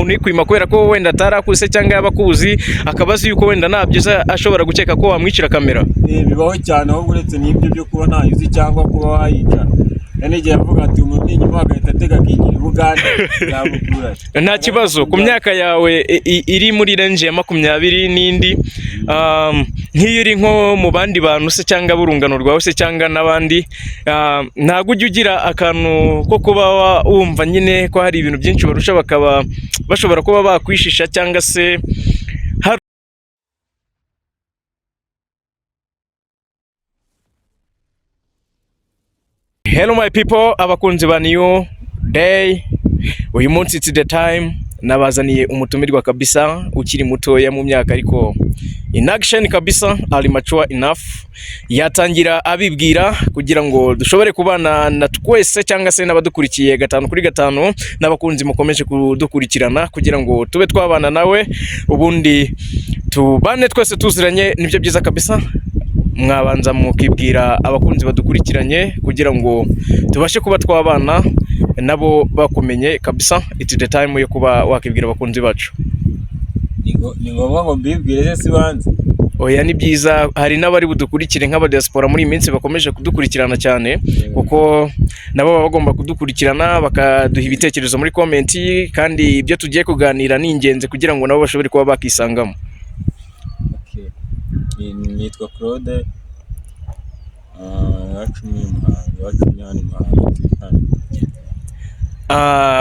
umuntu yikwima kubera ko wenda atarakuse cyangwa yabakuzi akabazi yuko wenda nabyiza ashobora gukeka ko wamwicira kamera? Bibaho cyane, ahubwo uretse n'ibyo byo kuba ntayuzi cyangwa kuba wayica n'igihe avuga ati umuntu inyuma agahita atega akigira Uganda yamukura. Nta kibazo. Ku myaka yawe iri muri range ya 20 n'indi, nk'iyo uri nko mu bandi bantu se cyangwa burungano rwawe se cyangwa n'abandi, ntago ujya ugira akantu ko kuba wumva nyine ko hari ibintu byinshi barusha bakaba bashobora kuba bakwishisha cyangwa se Hello my people, abakunzi ba New Day. Uyu munsi it's the time nabazaniye umutumirwa kabisa ukiri mutoya mu myaka ariko in action kabisa, ari mature enough. Yatangira abibwira kugira ngo dushobore kubana na twese cyangwa se n'abadukurikiye 5 kuri 5 n'abakunzi mukomeje kudukurikirana kugira ngo tube twabana nawe ubundi tubane twese tuziranye. Nibyo byiza kabisa. Mwabanza mukibwira abakunzi badukurikiranye kugira ngo tubashe kuba twabana nabo bakumenye kabisa. It's the time yo kuba wakibwira abakunzi bacu. Ni ngombwa ngo mbibwire se banze? Oya, ni byiza. Hari n'abari budukurikire nk'aba diaspora muri iminsi bakomeje kudukurikirana cyane kuko nabo baba bagomba kudukurikirana bakaduha ibitekerezo muri comment, kandi ibyo tugiye kuganira ni ingenzi kugira ngo nabo bashobore kuba bakisangamo. Nitwa Claude,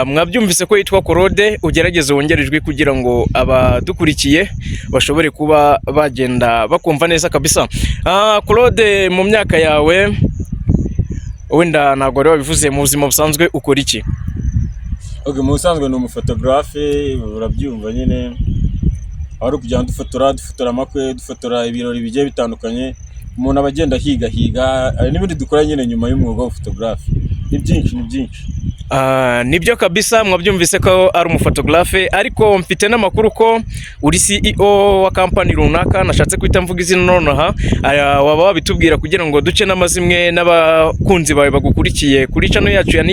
mwabyumvise ko yitwa Claude. Ugerageze wongerejwe kugira ngo abadukurikiye bashobore kuba bagenda bakumva neza kabisa. Claude, mu myaka yawe wenda ntabwo ari wabivuze, mu buzima busanzwe ukora iki? Mu busanzwe ni umufotogarafe, urabyumva nyine. Ari kujya dufotora amakwe, dufotora ibirori bigiye bitandukanye. Umuntu abagenda higa n'ibindi dukora nyine nyuma y'umwuga wa photography. Ni byinshi. Nibyo kabisa, mwabyumvise ko ari umufotogarafe, ariko mfite n'amakuru ko uri CEO wa company runaka. Nashatse kwita mvuga izina nonaha, waba wabitubwira kugira ngo duce n'amazimwe n'abakunzi bawe bagukurikiye kuri channel yacu ya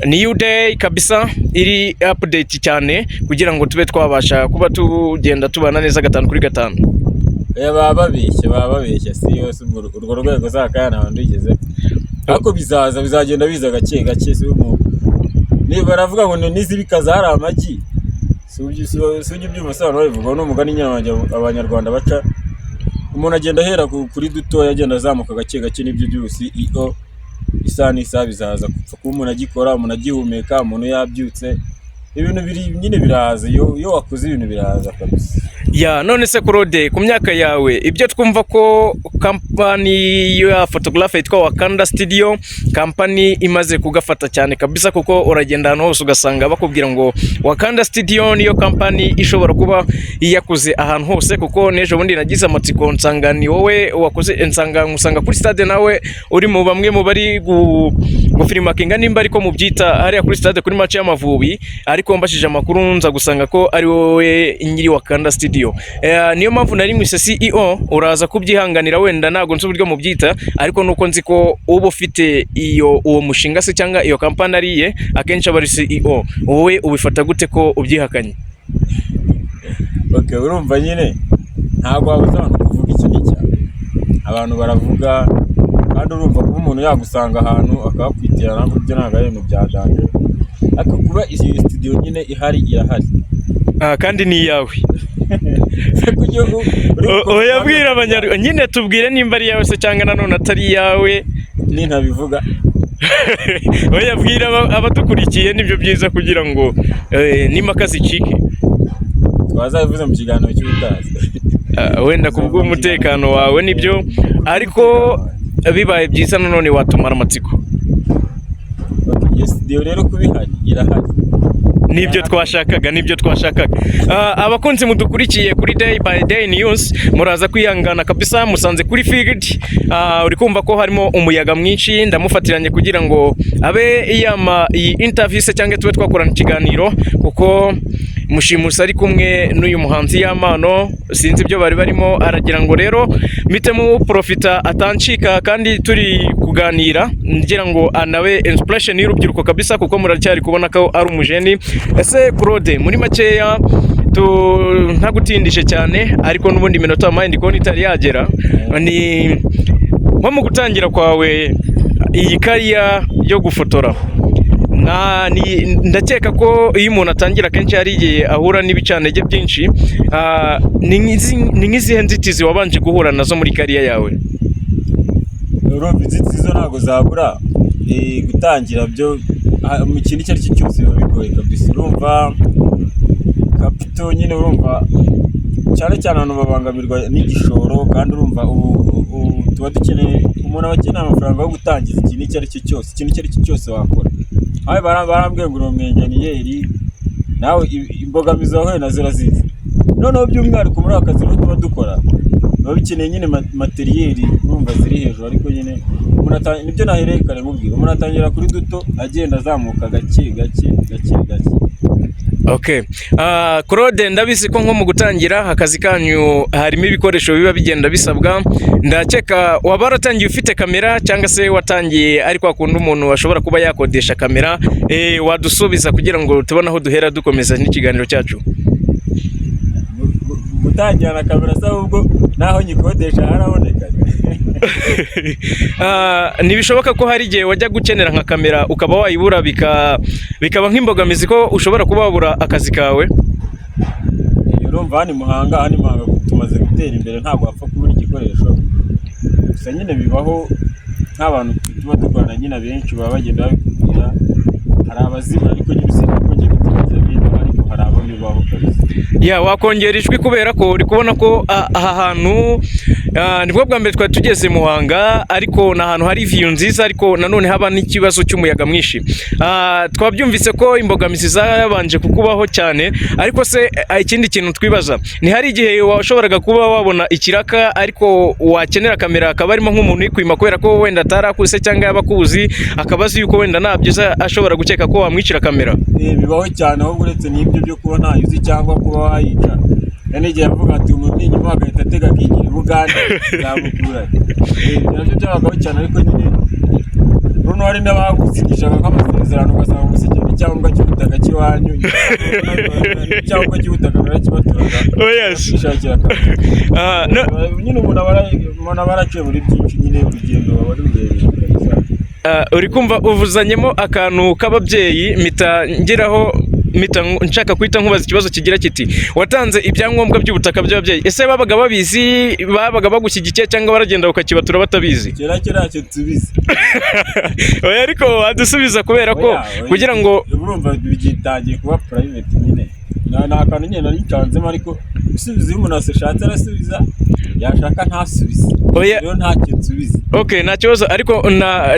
New Day kabisa, iri update cyane kugira ngo tube twabasha kuba tugenda tubana neza 5 kuri 5. Baba babeshya si yose urwo rwego zakana ndugeze. Ako bizagenda biza gake si umuntu. Niba baravuga ngo nizibikaza hari amagi. Suje by'umusano babivuga no mugani nyabanje abanyarwanda baca. Umuntu agenda hera kuri duto yagenda azamuka gake n'ibyo byose CEO isa bizaza kupfa ko umuntu agikora, umuntu agihumeka, umuntu yabyutse. Ibintu biri nyine biraza, yo wakoze ibintu biraza kabisa. None se Claude, ku myaka yawe ibyo twumva ko company ya photography yitwa Wakanda Studio, company imaze kugafata cyane kabisa kuko uragenda hano hose ugasanga bakubwira ngo Wakanda Studio niyo company ishobora kuba yakoze ahantu hose, kuko nejo bundi nagize amatsiko nsanga ni wowe wakoze, nsanga kuri stade nawe uri mu bamwe mu bari gufilmakinga nimba ariko mu byita hariya kuri stade kuri match y'Amavubi, ariko mbashije amakuru nza gusanga ko ari wowe nyiri Wakanda Studio. Niyo mpamvu nari mwise CEO, uraza kubyihanganira wenda nago nzi uburyo mu byita, ariko nuko nzi ko uba ufite uwo mushinga se cyangwa iyo company ariye akenshi abari CEO. Wowe ubifata gute ko ubyihakanye? Urumva nyine ntago wabuze abantu kuvuga iki n'icyaha. Abantu baravuga, kandi urumva ko umuntu yagusanga ahantu akakwitira ntabwo byo ntago ari ibintu byaganje. Ariko kuba iyi studio nyine irahari. Kandi ni yawe. Oyabwira abanyarwanda nyine, tubwire nimba ari yawe se cyangwa nanone atari yawe. Ni ntabivuga. Oyabwira abadukurikiye nibyo byiza kugira ngo nimaka zicike. Twazabivuze mu kiganiro cy'ubutazi. Wenda kubw'umutekano wawe nibyo, ariko bibaye byiza nanone watumara amatsiko. Studio rero kubihari irahari. Nibyo twashakaga. Abakunzi mudukurikiye kuri Day by Day News, muraza kwihangana kabisa. Musanze kuri field, uri kumva ko harimo umuyaga mwinshi. Ndamufatiranye kugira ngo abe iyi interview se cyangwa tube twakorana ikiganiro, kuko Mushimusi ari kumwe n'uyu muhanzi Y'Amano, sinzi ibyo bari barimo, aragira ngo rero mitemo profita atancika kandi turi kuganira, ngira ngo anawe inspiration y'urubyiruko kabisa, kuko muracyari kubona ko ari umujeni. Ese Claude, muri makeya ntagutindishe cyane, ariko n'ubundi minota mind ko itari yagera, ni nko mu gutangira kwawe iyi kariya yo gufotora, ndakeka ko iyo umuntu atangira kenshi hari igihe ahura n'ibicanege byinshi. Ni nk'izihe nzitizi wabanje guhura nazo muri kariya yawe? urumva inzitizi zo ntabwo zabura, gutangira byo mu kintu icyo ari cyo cyose biba bigoye kabisa. Urumva kapito nyine, urumva cyane cyane abantu babangamirwa n'igishoro, kandi urumva tuba dukeneye, umuntu aba akeneye amafaranga yo gutangiza ikintu icyo ari cyo cyose, ikintu icyo ari cyo cyose wakora. Aho barambwiye ngo uri umwenjeniyeri, nawe imbogamizi wahuye nazo urazizi. Noneho by'umwihariko muri aka kazi tuba dukora, biba bikeneye nyine materiyeri urumva ziri hejuru, ariko nyine nibyo nahereye kare nkubwira, umuntu atangira kuri duto agenda azamuka gake gake gake gake. Okay. Claude, ndabizi ko nko mu gutangira akazi kanyu harimo ibikoresho biba bigenda bisabwa. Ndakeka waba waratangiye ufite kamera, cyangwa se watangiye ariko akunda umuntu ashobora kuba yakodesha kamera, wadusubiza kugira ngo tubone aho duhera dukomeza n'ikiganiro cyacu. Gutangira na kamera se ahubwo naho nyikodesha haraboneka. Ntibishoboka ko hari igihe wajya gukenera nka kamera ukaba wayibura, bikaba nk'imbogamizi ko ushobora kuba wabura akazi kawe? Urumva hano Muhanga tumaze gutera imbere, ntabwo wapfa kubura igikoresho. Gusa nyine bibaho nk'abantu tuba dukorana nyine, benshi baba bagenda babikubwira, hari abazibura ariko nyine usibye ko ngiye gutumiza ibintu, ariko hari abo bibaho kabisa. Wakongera ijwi kubera ko uri kubona ko aha hantu nibwo bwa mbere twari tugeze Muhanga, ariko ni ahantu hari view nziza, ariko nanone haba n'ikibazo cy'umuyaga mwinshi. Twabyumvise ko imbogamizi zabanje kukubaho cyane, ariko se ikindi kintu twibaza, ni hari igihe washoboraga kuba wabona ikiraka ariko wakenera kamera akaba arimo nk'umuntu yikwima kubera ko wenda atarakuse cyangwa yabakuzi, akabaza yuko wenda nabyiza ashobora gukeka ko wamwicira kamera? Bibaho cyane, ahubwo uretse n'ibyo byo kuba ntayuzi cyangwa kuba wayica, igihe yavuga ati umuntu inyuma agahita atega akigira Bugande yamukura. Nabyo byabagaho cyane, ariko nyine runo hari n'abagusigishaga nk'amasezerano, ugasanga gusigira icyangombwa cy'ubutaka cy'iwanyu, icyangombwa cy'ubutaka barakibaturaga ishakira kamera. Nyine umuntu aba araciye muri byinshi, nyine urugendo baba ari rurerure. Uri kumva uvuzanyemo akantu k'ababyeyi, mpita nshaka kwita nkubaza ikibazo kigira kiti, watanze ibyangombwa by'ubutaka by'ababyeyi, ese babaga babizi, babaga bagushyigikiye cyangwa baragenda ukakibatura batabizi? Kera cyo tubizi. Oya, ariko wadusubiza kubera ko kugira ngo urumva bigitangiye kuba private nyine. Nta kantu nyine nari ncanzemo, ariko usubiza iyo umuntu ashatse arasubiza, yashaka ntasubize. Rero ntacyo nsubiza. Okay, nta kibazo, ariko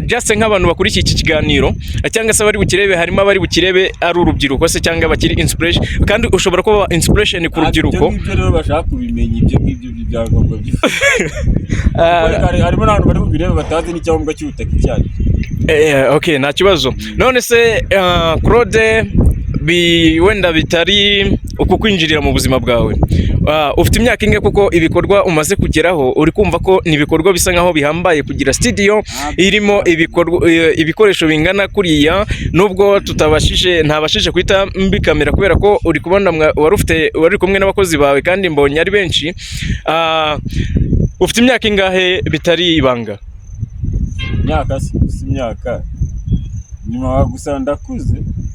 just nk'abantu bakurikiye iki kiganiro cyangwa se bari bukirebe, harimo abari bukirebe ari urubyiruko se cyangwa bakiri inspiration, kandi ushobora kuba inspiration ku rubyiruko. Ibyo rero bashaka kubimenya, ibyo ngibyo byagomba byifashe. Harimo n'abantu bari bubirebe batazi n'icyangombwa cy'ubutaka icyari. Okay, nta kibazo. None se Claude, wenda bitari uku kwinjirira mu buzima bwawe, ufite imyaka inge kuko ibikorwa umaze kugeraho uri kumva ko ni ibikorwa bisa nkaho bihambaye kugira studio irimo ibikoresho bingana kuriya, nubwo ntabashije kwita kamera kubera ko uri kubona wari kumwe n'abakozi bawe kandi mbonye ari benshi. Ufite imyaka ingahe bitari ibanga? Imyaka nyuma gusa ndakuze,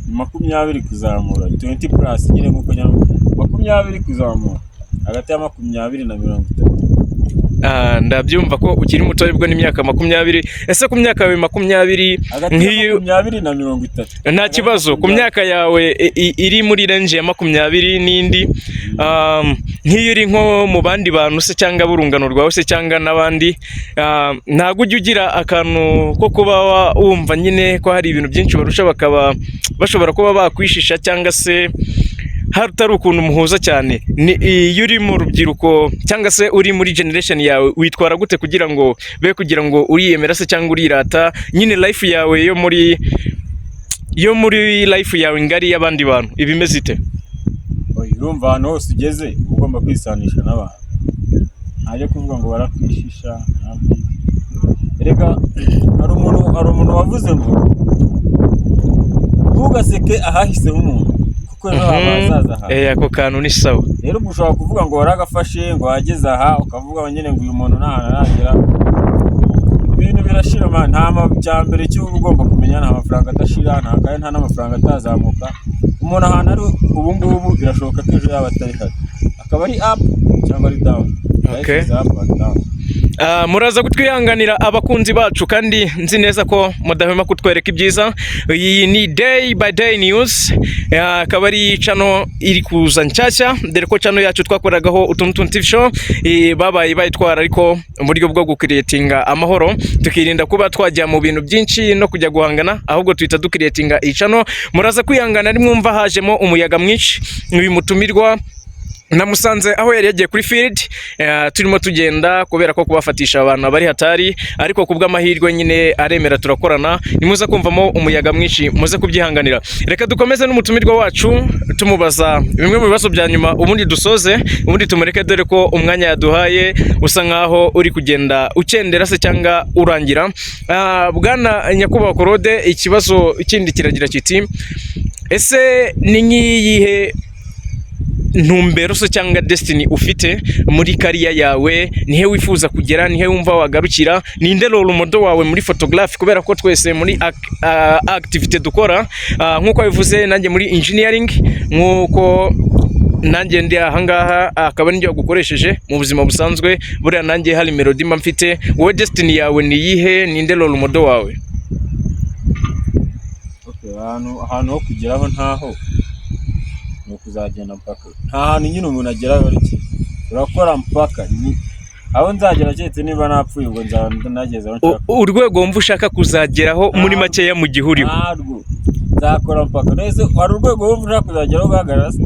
20 kuzamura, 20 plus nyine nkuko 20 kuzamura, hagati ya 20 na 30. Ndabyumva ko ukiri muto bwo n'imyaka 20. Ese ku myaka yawe 20 nk'iyo 20 na 30, nta kibazo. Ku myaka yawe iri muri range ya 20 n'indi, nk'iyo uri nko mu bandi bantu se cyangwa burungano rwawe se cyangwa n'abandi, ntago ujya ugira akantu ko kuba wumva nyine ko hari ibintu byinshi barusha, bakaba bashobora kuba bakwishisha, cyangwa se hatari ukuntu muhuza cyane? Iyo uri mu rubyiruko cyangwa se uri muri generation yawe, witwara gute kugira ngo uriyemera se cyangwa urirata nyine life yawe yo muri life yawe ngari y'abandi bantu ibimeze ite? urumva ahantu hose ugeze uba ugomba kwisanisha n'abantu, ntajya kuvuga ngo barakwishisha. Erega hari umuntu wavuze ngo ntugaseke ahahise h'umuntu kuko ejo haba hazaza hawe. Ako kantu ni sawa. Rero ubwo ushobora kuvuga ngo waragafashe ngo wageze aha ukavuga ngo nyine ngo uyu muntu nta hantu aragera, ibintu birashira man. Nta majyambere cy'ubu ugomba kumenya, nta mafaranga adashira, nta n'amafaranga atazamuka. Umuntu ahantu ari ubu ngubu birashoboka ko ejo yaba atari hari, akaba ari up cyangwa ari down. Okay. Muraza kutwihanganira abakunzi bacu kandi nzi neza ko mudahwema kutwereka ibyiza. Iyi ni day by day news, akaba ari channel iri kuza nshyashya, dore ko channel yacu twakoragaho utuntu TV show babaye bayitwara ariko mu buryo bwo gucreatinga amahoro, tukirinda kuba twajya mu bintu byinshi no kujya guhangana, ahubwo twita ducreatinga iyi channel. Muraza kwihangana ari mwumva hajemo umuyaga mwinshi. Uyu mutumirwa namusanze aho yari yagiye kuri field, turimo tugenda kubera ko kubafatisha abantu bari hatari, ariko kubw'amahirwe nyine aremera turakorana. Nimuza kumvamo umuyaga mwinshi, muze kubyihanganira. Reka dukomeze n'umutumirwa wacu tumubaza bimwe mu bibazo bya nyuma, ubundi dusoze, ubundi tumureke, dore ko umwanya yaduhaye usa nkaho uri kugenda ukendera se cyangwa urangira. Bwana Nyakubahwa Claude, ikibazo kindi kiragira kiti, ese ni nk'iyihe ntumbero se cyangwa destiny ufite muri kariya yawe? Nihe wifuza kugera? Nihe wumva wagarukira? Ninde role model wawe muri photography? Kubera ko twese muri activity dukora, nkuko bivuze nanjye muri engineering, nkuko nanjye ndi ahangaha akaba n'ibyo gukoresheje mu buzima busanzwe, buriya nanjye hari melody mba mfite. Wowe destiny yawe ni yihe? Ninde role model wawe? Ahantu ho kugeraho ntaho ni ukuzagenda mpaka, nta hantu nyine umuntu ageraho ariko urakora mpaka aho nzagera, keretse niba napfuye ubwo nzaba nagezeho nshaka. Urwego wumva ushaka kuzageraho muri makeya mu gihe uriho? Ntarwo nzakora mpaka. Nese hari urwego wumva ushaka kuzageraho ugahagarara se?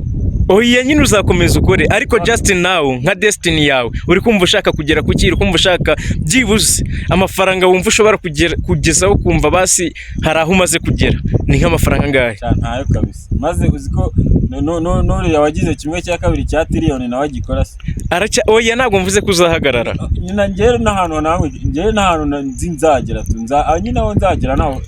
Oya, nyine uzakomeza ukore, ariko just now nka destiny yawe uri kumva ushaka kugera ku kintu, kumva ushaka byibuze amafaranga wumva ushobora kugezaho, kumva basi hari aho umaze kugera, ni nk'amafaranga angahe? Ntayo kabisa. Maze uziko none yawagize 1/2 cya trillion nawe agikora se? Oya, ntabwo mvuze ko uzahagarara. Nyina ngere n'ahantu nawe, ngere n'ahantu nzagera nyine aho nzagera naho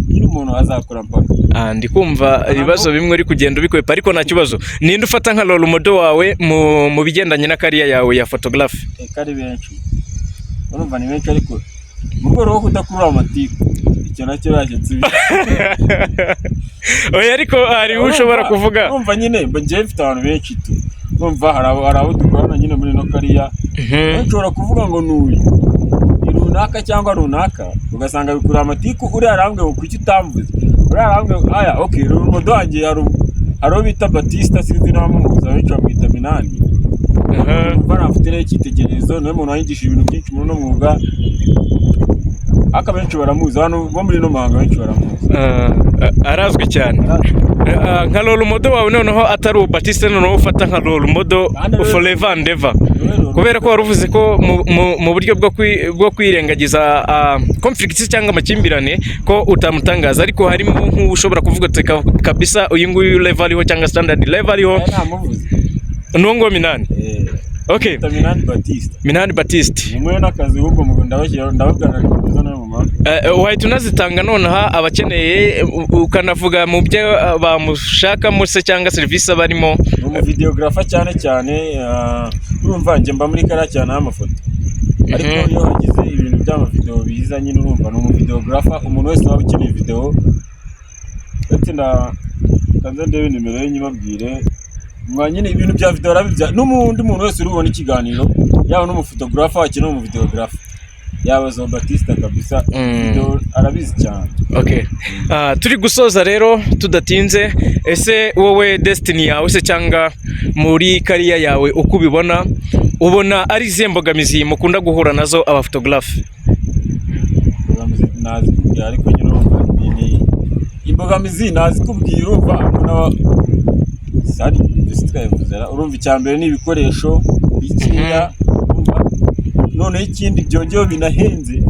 nyine umuntu azakora mpaka. Ndi kumva ibibazo bimwe uri kugenda ubikwepa, ariko nta kibazo. Ninde ufata nka role model wawe mu bigendanye na kariya yawe ya photography? Kari benshi, urumva ni benshi, ariko mu rwego rwo kudakurura amatiku icyo nacyo yashyitse. Oya, ariko hari ushobora kuvuga, urumva nyine njye mfite abantu benshi tu, urumva hari abo dukorana nyine muri no kariya. Ushobora kuvuga ngo n'uyu runaka cyangwa runaka, ugasanga bikurura amatiku, uri arambwe ngo kuki utamvuze, uri arambwe aya okay. Role model wanjye haro bita Batista, sinzi n'abamuzi, benshi bamwita Minani. Barafite rero icyitegererezo, niwe muntu wanyigishije ibintu byinshi muri no mwuga, aka benshi baramuzi, hano bo muri no mahanga benshi baramuzi. Arazwi cyane. Nka role model wawe noneho atari Batista, noneho ufata nka role model forever and ever, kubera ko waruvuze ko mu buryo bwo kwirengagiza conflicts cyangwa amakimbirane ko utamutangaza, ariko harimo nk'ushobora kuvuga kabisa uyu nguyu level ariho cyangwa standard level ariho. Nongo Minani. Okay. Minani Batista. Umwe nakazi ahubwo mu ndababwira kuza no mu mama. Wahita unazitanga nonaha abakeneye, ukanavuga mu byo bamushaka muse cyangwa service barimo. Mu videographer cyane urumva nje mba muri kara cyane amafoto. Ariko iyo hagize ibintu by'amavideo biza nyine urumva no mu videographer, umuntu wese waba ukeneye video, ati kanze ndebe nimero ye nyibabwire. Mwanyine ibintu bya video arabibya n'umundi muntu wese urubona ikiganiro, yaba n'umufotografer wakina mu videographer, yaba zo Batista kabisa, video arabizi cyane. Okay. Turi gusoza rero tudatinze, ese wowe destiny yawe se cyangwa muri kariya yawe uko ubona ari zembogamizi mukunda guhura nazo aba photographer? Nazi kubwira, ariko nyine urumva ni imbogamizi nazi kubwira, urumva sari twavuzera, urumva icyambere ni ibikoresho bikeya, none ikindi byongeye binahenze,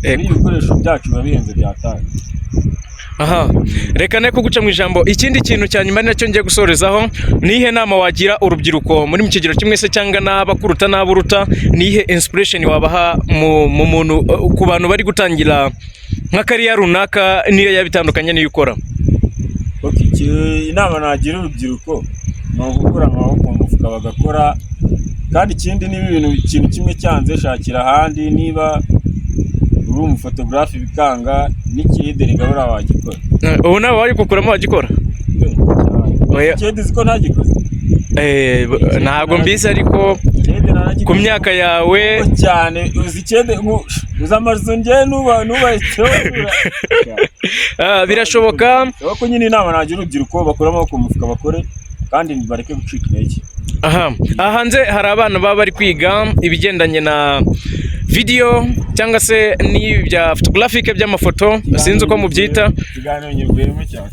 ibikoresho byacu bihenze byataye. Aha, reka ne kuguca mu ijambo. Ikindi kintu cya nyuma nacyo ngiye gusorezaho, nihe nama wagira urubyiruko muri mu kigero kimwe se cyangwa n'abakuruta n'aburuta, nihe inspiration wabaha mu muntu ku bantu bari gutangira nka kariya runaka niyo yabitandukanye niyo ukora? Inama nagira urubyiruko ni ugukura amaboko mu mufuka bagakora, kandi ikindi niba ikintu kimwe cyanze shakira ahandi, niba uri umufotogarafe bikanga n'ikideri gahora wagikora. Ubu nawe wari gukuramo wagikora? Ikindi ziko ntagikoze. Ntabwo mbizi ariko ku myaka yawe cyane uzikende uzamazu nge nuba birashoboka ko nyine inama nagira urubyiruko bakora amaboko mu mufuka bakore kandi bareke gucika intege. Aha, hanze hari abana baba bari kwiga ibigendanye na video cyangwa se n'ibya photographic by'amafoto, sinzi uko mubyita. Ikiganiro nyirwemo cyane.